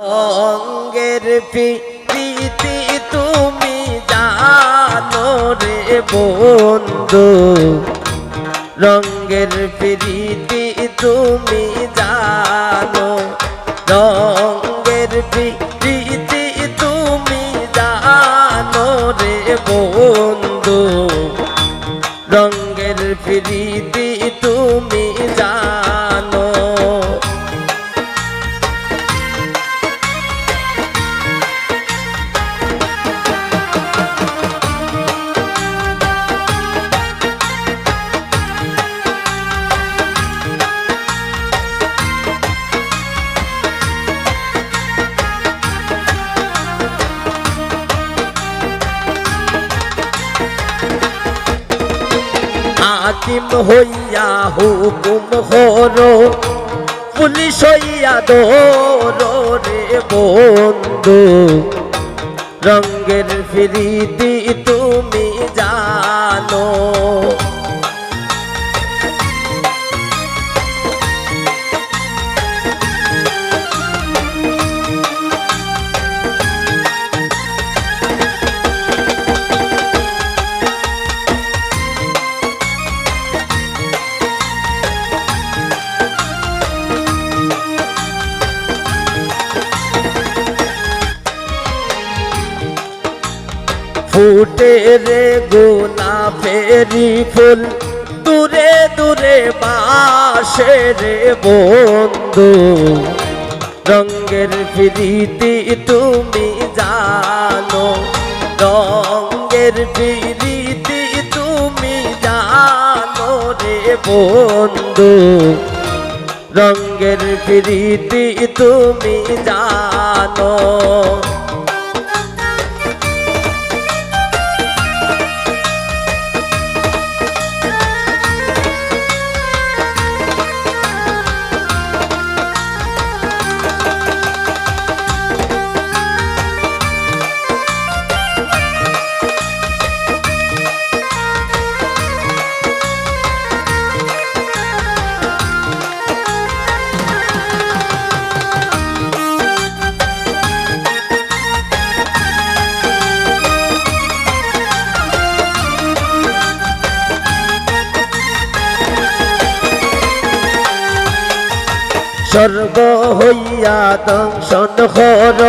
অঙ্গের প্রীতি তুমি জানো রে বন্ধু, রঙ্গের প্রীতি তুমি জানো, রঙ্গের প্রীতি তুমি জানো রে বন্ধু, রঙ্গের প্রীতি তুমি জানো। হাকিম হইয়া হুকুম হরো, পুলিশ হইয়া ধরো রে বন্ধু, রঙ্গের প্রীতি তুমি জানো। ফুটে রে গোলাপেরি ফুল, দূরে দূরে বাসে রে বন্ধু, রঙ্গের প্রীতি তুমি জানো, রঙ্গের প্রীতি তুমি জানো রে বন্ধু, রঙ্গের প্রীতি তুমি জানো। স্বর্গ হইয়া দংশন হর,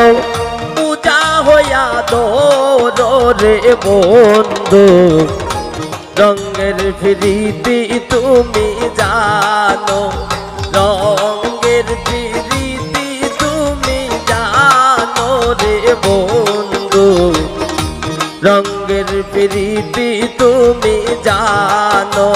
পূজা হইয়া দোর রে বন্ধু, রঙ্গের প্রীতি তুমি জানো, রঙ্গের প্রীতি তুমি জানো রে বন্ধু, রঙ্গের প্রীতি তুমি জানো।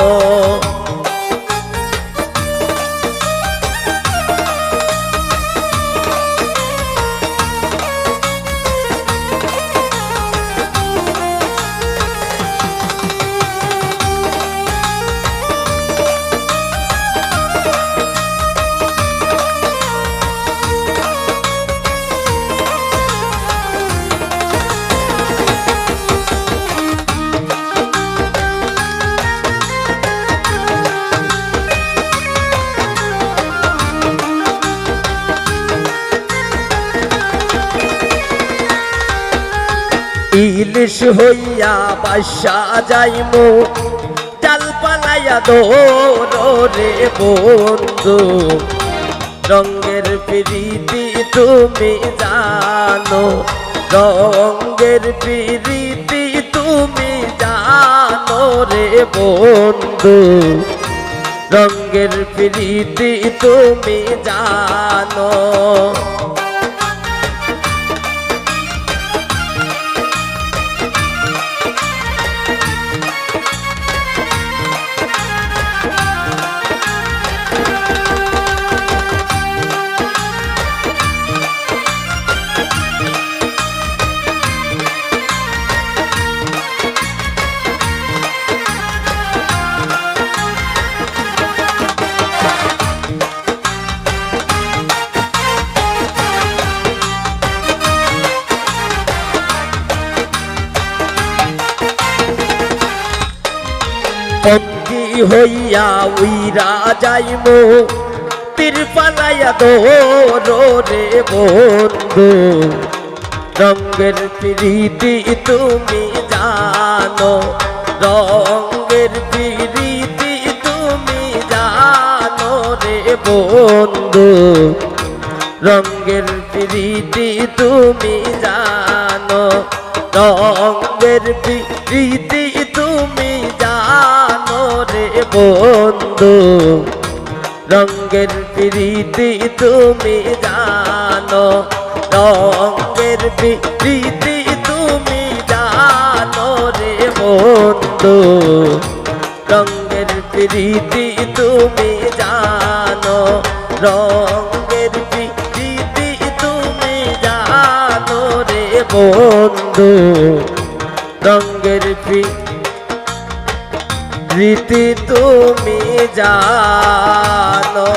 ইলিশ হইয়া বাসা যাইমু, জাল পালাইয়া দৌড় রে বন্ধু, রঙ্গের প্রীতি তুমি জানো, রঙ্গের প্রীতি তুমি জানো রে বন্ধু, রঙ্গের প্রীতি তুমি জানো। বন্দী হইয়া উইরা যাইমু, তীর পালাইয়া দৌড়ো রে বন্ধু রঙের প্রীতি তুমি জানো রঙের প্রীতি তুমি জানো রে বন্ধু রঙের প্রীতি তুমি জানো রঙের প্রীতি তুমি জানো রে বন্ধু রঙের প্রীতি তুমি জানো রঙের প্রীতি তুমি জানো রে বন্ধু রঙের প্রীতি তুমি জানো রঙের প্রীতি তুমি জানো রে বন্ধু রঙের প্রীতি তুমি জানো।